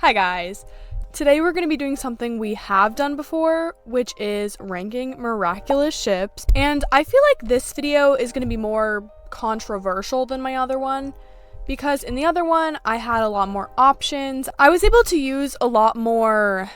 Hi guys! Today we're going to be doing something we have done before, which is ranking Miraculous ships, and I feel like this video is going to be more controversial than my other one, because in the other one I had a lot more options. I was able to use a lot more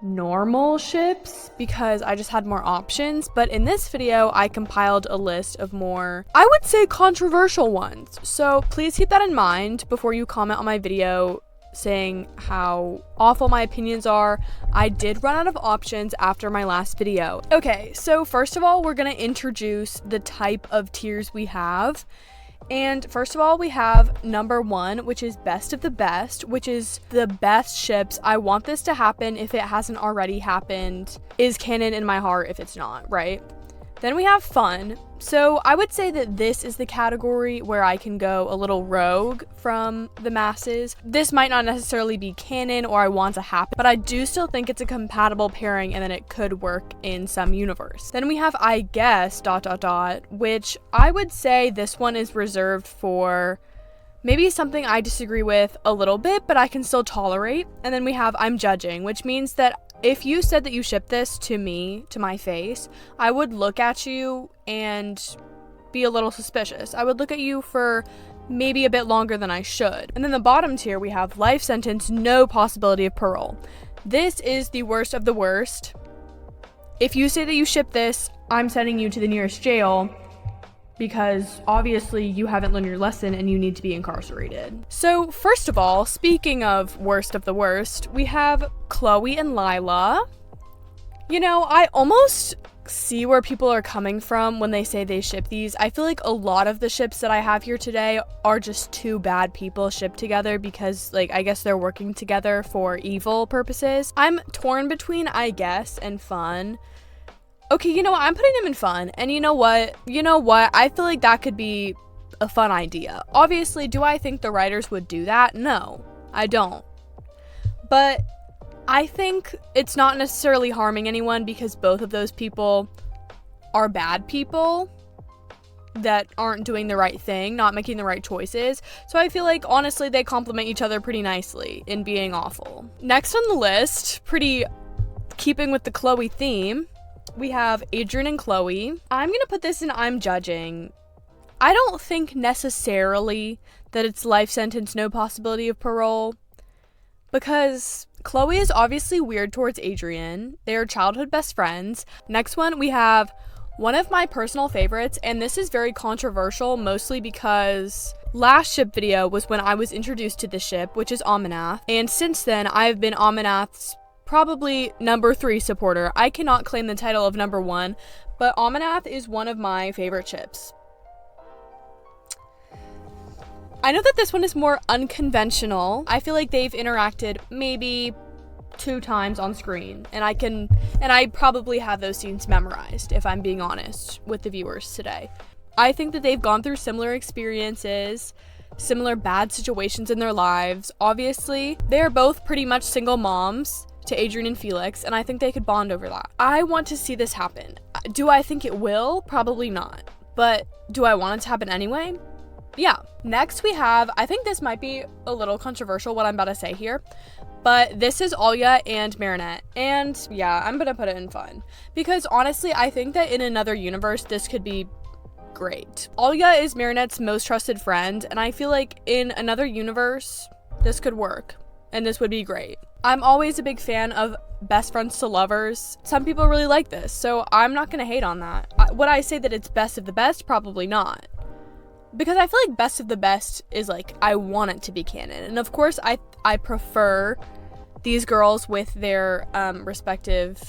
normal ships because I just had more options, but in this video I compiled a list of more, I would say, controversial ones. So please keep that in mind before you comment on my video saying how awful my opinions are. I did run out of options after my last video. Okay, so first of all, we're gonna introduce the type of tiers we have. And first of all, we have number 1, which is best of the best, which is the best ships. I want this to happen if it hasn't already happened. Is canon in my heart if it's not, right? Then we have fun. So I would say that this is the category where I can go a little rogue from the masses. This might not necessarily be canon or I want to happen, but I do still think it's a compatible pairing and that it could work in some universe. Then we have I guess ... which I would say this one is reserved for maybe something I disagree with a little bit, but I can still tolerate. And then we have I'm judging, which means that if you said that you shipped this to me, to my face, I would look at you and be a little suspicious. I would look at you for maybe a bit longer than I should. And then the bottom tier, we have life sentence, no possibility of parole. This is the worst of the worst. If you say that you shipped this, I'm sending you to the nearest jail, because obviously you haven't learned your lesson and you need to be incarcerated. So first of all, speaking of worst of the worst, we have Chloe and Lila. You know, I almost see where people are coming from when they say they ship these. I feel like a lot of the ships that I have here today are just two bad people shipped together because, like, I guess they're working together for evil purposes. I'm torn between I guess and fun. Okay, you know what? I'm putting them in fun. And you know what? I feel like that could be a fun idea. Obviously, do I think the writers would do that? No, I don't. But I think it's not necessarily harming anyone because both of those people are bad people that aren't doing the right thing, not making the right choices. So I feel like, honestly, they complement each other pretty nicely in being awful. Next on the list, pretty keeping with the Chloe theme, we have Adrian and Chloe. I'm gonna put this in I'm judging. I don't think necessarily that it's life sentence, no possibility of parole, because Chloe is obviously weird towards Adrian. They are childhood best friends. Next one, we have one of my personal favorites, and this is very controversial, mostly because last ship video was when I was introduced to the ship, which is Aminath, and since then I've been Aminath's probably number 3 supporter. I cannot claim the title of number 1, but Aminath is one of my favorite ships. I know that this one is more unconventional. I feel like they've interacted maybe 2 times on screen, and I probably have those scenes memorized, if I'm being honest with the viewers today. I think that they've gone through similar experiences, similar bad situations in their lives. Obviously, they're both pretty much single moms to Adrian and Felix, and I think they could bond over that. I want to see this happen. Do I think it will? Probably not. But do I want it to happen anyway? Yeah. Next we have, I think this might be a little controversial what I'm about to say here, but this is Alia and Marinette. And yeah, I'm gonna put it in fun. Because honestly, I think that in another universe, this could be great. Alia is Marinette's most trusted friend, and I feel like in another universe, this could work. And this would be great. I'm always a big fan of best friends to lovers. Some people really like this, so I'm not gonna hate on that. Would I say that it's best of the best? Probably not. Because I feel like best of the best is like, I want it to be canon. And of course, I prefer these girls with their respective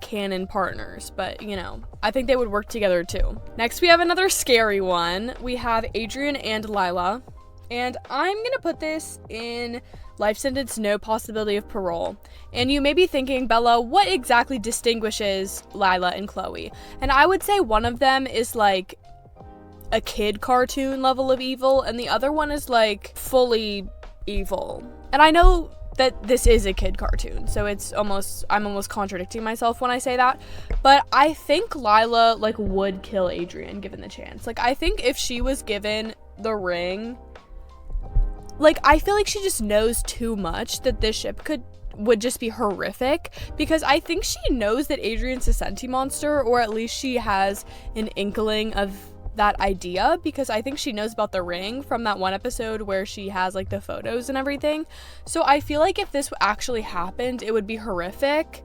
canon partners, but you know, I think they would work together too. Next, we have another scary one. We have Adrian and Lila. And I'm gonna put this in life sentence, no possibility of parole. And you may be thinking, Bella, what exactly distinguishes Lila and Chloe? And I would say one of them is like a kid cartoon level of evil, and the other one is like fully evil. And I know that this is a kid cartoon, so I'm almost contradicting myself when I say that, but I think Lila like would kill Adrian given the chance. Like, I think if she was given the ring, like, I feel like she just knows too much that this ship would just be horrific, because I think she knows that Adrian's a senti monster, or at least she has an inkling of that idea, because I think she knows about the ring from that one episode where she has like the photos and everything. So I feel like if this actually happened, it would be horrific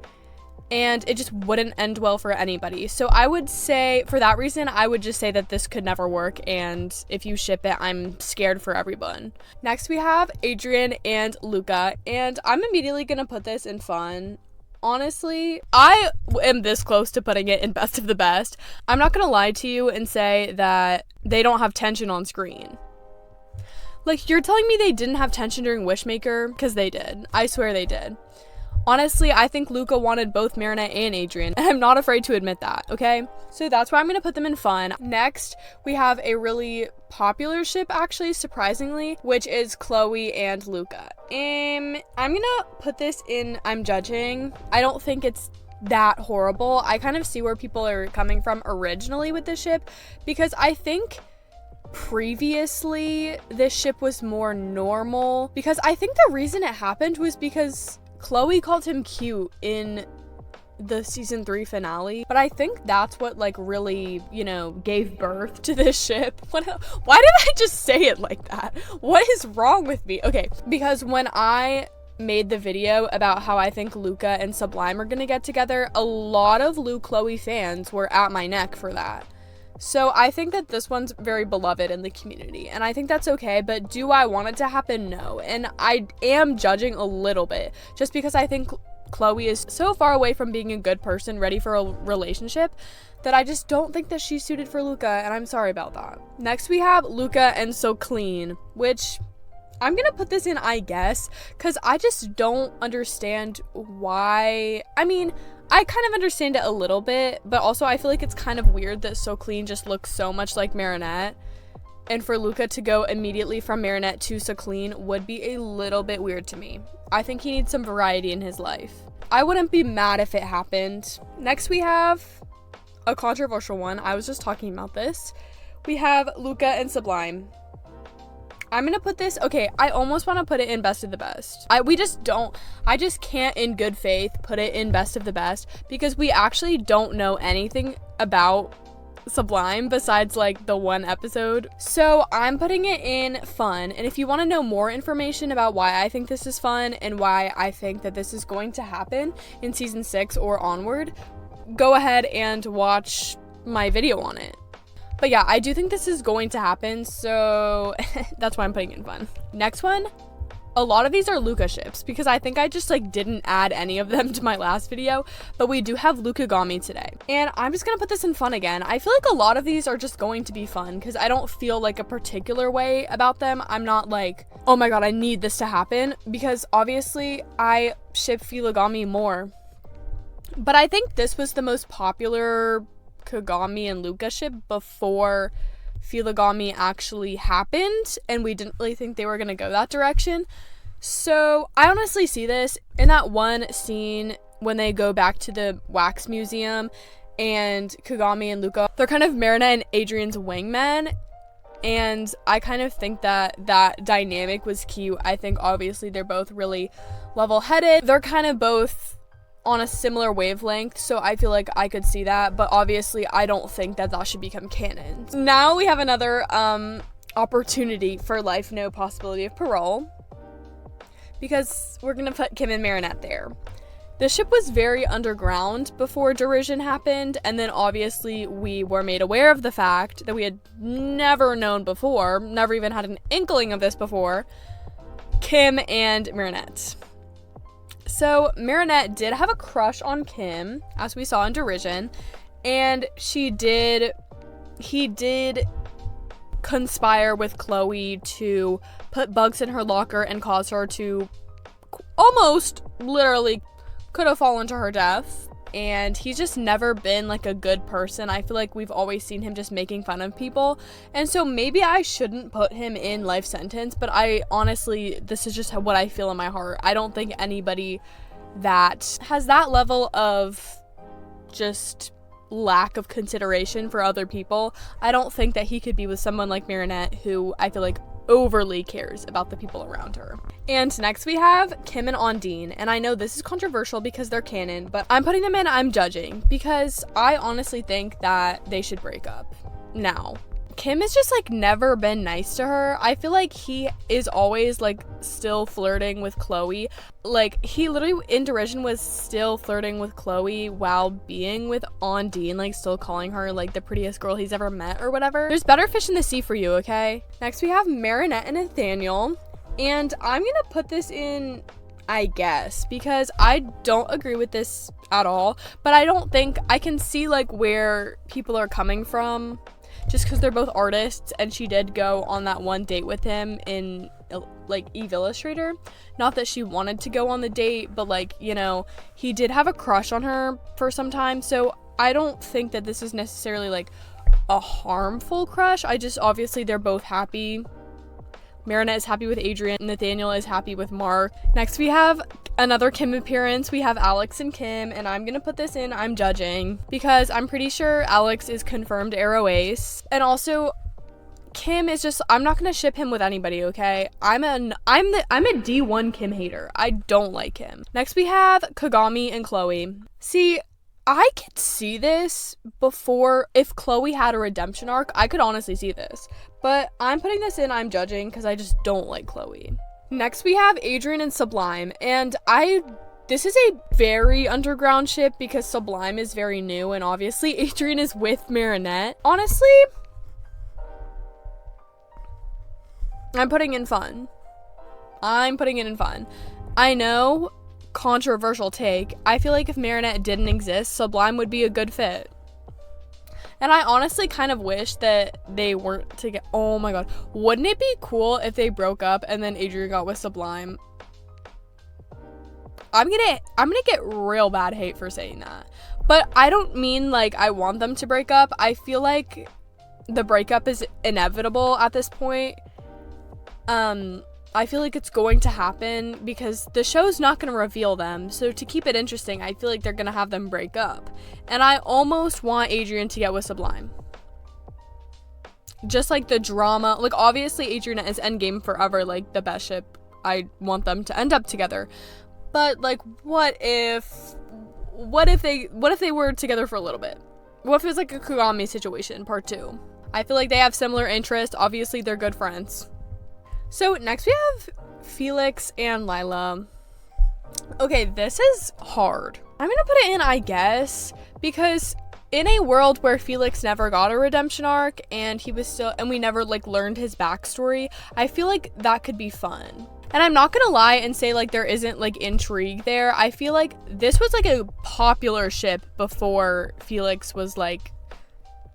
and it just wouldn't end well for anybody. So I would say, for that reason, I would just say that this could never work, and if you ship it, I'm scared for everyone. Next we have Adrian and Luca, and I'm immediately gonna put this in fun. Honestly, I am this close to putting it in best of the best. I'm not gonna lie to you and say that they don't have tension on screen. Like, you're telling me they didn't have tension during Wishmaker? Because they did. I swear they did. Honestly, I think Luca wanted both Marinette and Adrian, and I'm not afraid to admit that, okay? So that's why I'm gonna put them in fun. Next, we have a really popular ship, actually, surprisingly, which is Chloe and Luca. I'm gonna put this in I'm judging. I don't think it's that horrible. I kind of see where people are coming from originally with this ship, because I think previously this ship was more normal, because I think the reason it happened was because Chloe called him cute in the season 3 finale, but I think that's what like really, you know, gave birth to this ship. Why did I just say it like that? What is wrong with me? Okay, because when I made the video about how I think Luca and Sublime are gonna get together, a lot of Lu Chloe fans were at my neck for that. So I think that this one's very beloved in the community, and I think that's okay, but do I want it to happen? No. And I am judging a little bit, just because I think Chloe is so far away from being a good person ready for a relationship that I just don't think that she's suited for Luca, and I'm sorry about that. Next we have Luca and So Clean, which I'm gonna put this in I guess, because I just don't understand why. I mean, I kind of understand it a little bit, but also I feel like it's kind of weird that So Clean just looks so much like Marinette, and for Luca to go immediately from Marinette to So Clean would be a little bit weird to me. I think he needs some variety in his life. I wouldn't be mad if it happened. Next we have a controversial one. I was just talking about this. We have Luca and Sublime. I'm gonna put this, okay, I almost want to put it in best of the best. I just can't in good faith put it in best of the best, because we actually don't know anything about Sublime besides like the one episode. So I'm putting it in fun, and if you want to know more information about why I think this is fun and why I think that this is going to happen in season 6 or onward, go ahead and watch my video on it. But yeah, I do think this is going to happen, so that's why I'm putting it in fun. Next one, a lot of these are Luca ships, because I think I just like didn't add any of them to my last video, but we do have Luca Kagami today. And I'm just gonna put this in fun again. I feel like a lot of these are just going to be fun, because I don't feel like a particular way about them. I'm not like, oh my god, I need this to happen, because obviously I ship Philogami more. But I think this was the most popular Kagami and Luca ship before Philogami actually happened, and we didn't really think they were going to go that direction. So I honestly see this in that one scene when they go back to the wax museum and Kagami and Luca, they're kind of Marinette and Adrian's wingmen, and I kind of think that that dynamic was cute. I think obviously they're both really level-headed. They're kind of both on a similar wavelength, so I feel like I could see that, but obviously I don't think that that should become canon. Now we have another opportunity for life, no possibility of parole, because we're gonna put Kim and Marinette there. The ship was very underground before Derision happened, and then obviously we were made aware of the fact that we had never known before, never even had an inkling of this before, Kim and Marinette. So Marinette did have a crush on Kim, as we saw in Derision, and he did conspire with Chloe to put bugs in her locker and cause her to almost literally could have fallen to her death. And he's just never been like a good person. I feel like we've always seen him just making fun of people, and so maybe I shouldn't put him in life sentence, but I honestly, this is just what I feel in my heart. I don't think anybody that has that level of just lack of consideration for other people, I don't think that he could be with someone like Marinette, who I feel like overly cares about the people around her. And next we have Kim and Ondine, and I know this is controversial because they're canon, but I'm putting them in I'm judging because I honestly think that they should break up now. Kim has just like never been nice to her. I feel like he is always like still flirting with Chloe. Like he literally in derision was still flirting with Chloe while being with Ondine, like still calling her like the prettiest girl he's ever met or whatever. There's better fish in the sea for you, okay? Next we have Marinette and Nathaniel, and I'm gonna put this in I guess because I don't agree with this at all, but I don't think I can see like where people are coming from. Just because they're both artists, and she did go on that one date with him in like Eve Illustrator. Not that she wanted to go on the date, but like, you know, he did have a crush on her for some time. So I don't think that this is necessarily like a harmful crush. I just, obviously they're both happy. Marinette is happy with Adrian. Nathaniel is happy with Mark. Next we have another Kim appearance. We have Alex and Kim, and I'm gonna put this in I'm judging because I'm pretty sure Alex is confirmed Arrow Ace. And also Kim is just, I'm not gonna ship him with anybody, okay? I'm a D1 Kim hater. I don't like him. Next we have Kagami and Chloe. See, I could see this before. If Chloe had a redemption arc, I could honestly see this. But I'm putting this in I'm judging because I just don't like Chloe. Next we have Adrian and Sublime, and this is a very underground ship because Sublime is very new, and obviously Adrian is with Marinette. Honestly, I'm putting in fun. I'm putting it in fun. I know, controversial take, I feel like if Marinette didn't exist, Sublime would be a good fit. And I honestly kind of wish that they weren't together. Oh my god. Wouldn't it be cool if they broke up and then Adrian got with Sublime? I'm gonna get real bad hate for saying that. But I don't mean like I want them to break up. I feel like the breakup is inevitable at this point. I feel like it's going to happen because the show's not going to reveal them. So to keep it interesting, I feel like they're going to have them break up. And I almost want Adrian to get with Sublime. Just like the drama. Like, obviously, Adrian is endgame forever, like, the best ship. I want them to end up together. But, like, what if they were together for a little bit? What if it was like a Kagami situation, part 2? I feel like they have similar interests. Obviously, they're good friends. So next we have Felix and Lila. Okay, this is hard. I'm gonna put it in I guess because in a world where Felix never got a redemption arc and we never like learned his backstory, I feel like that could be fun. And I'm not gonna lie and say like there isn't like intrigue there. I feel like this was like a popular ship before Felix was like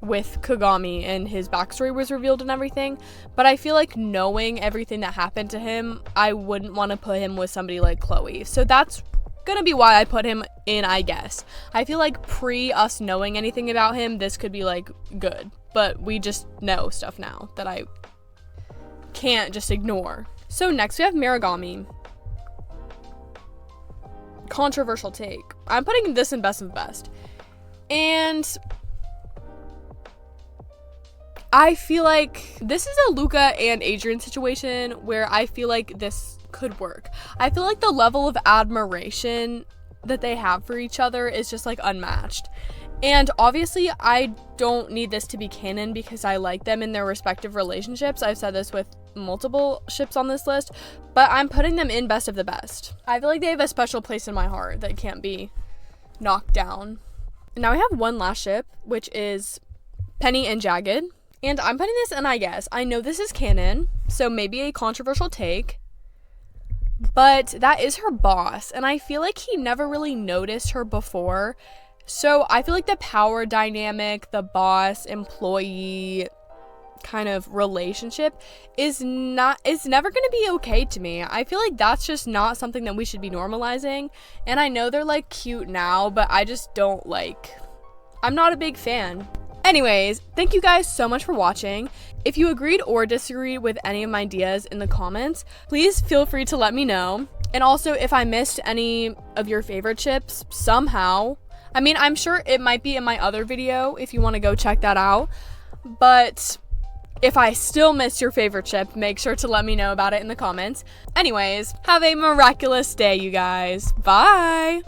with Kagami and his backstory was revealed and everything, but I feel like knowing everything that happened to him, I wouldn't want to put him with somebody like Chloe. So that's gonna be why I put him in I guess. I feel like pre us knowing anything about him, this could be like good, but we just know stuff now that I can't just ignore. So next we have Miragami. Controversial take. I'm putting this in best of the best. And I feel like this is a Luca and Adrian situation where I feel like this could work. I feel like the level of admiration that they have for each other is just like unmatched. And obviously I don't need this to be canon because I like them in their respective relationships. I've said this with multiple ships on this list, but I'm putting them in best of the best. I feel like they have a special place in my heart that can't be knocked down. Now we have one last ship, which is Penny and Jagged. And I'm putting this in I guess. I know this is canon, so maybe a controversial take, but that is her boss, and I feel like he never really noticed her before. So I feel like the power dynamic, the boss-employee kind of relationship is never going to be okay to me. I feel like that's just not something that we should be normalizing, and I know they're like cute now, but I just don't I'm not a big fan. Anyways, thank you guys so much for watching. If you agreed or disagreed with any of my ideas in the comments, please feel free to let me know. And also, if I missed any of your favorite ships somehow, I mean, I'm sure it might be in my other video if you want to go check that out. But If I still missed your favorite ship, make sure to let me know about it in the comments. Anyways, have a miraculous day, you guys. Bye!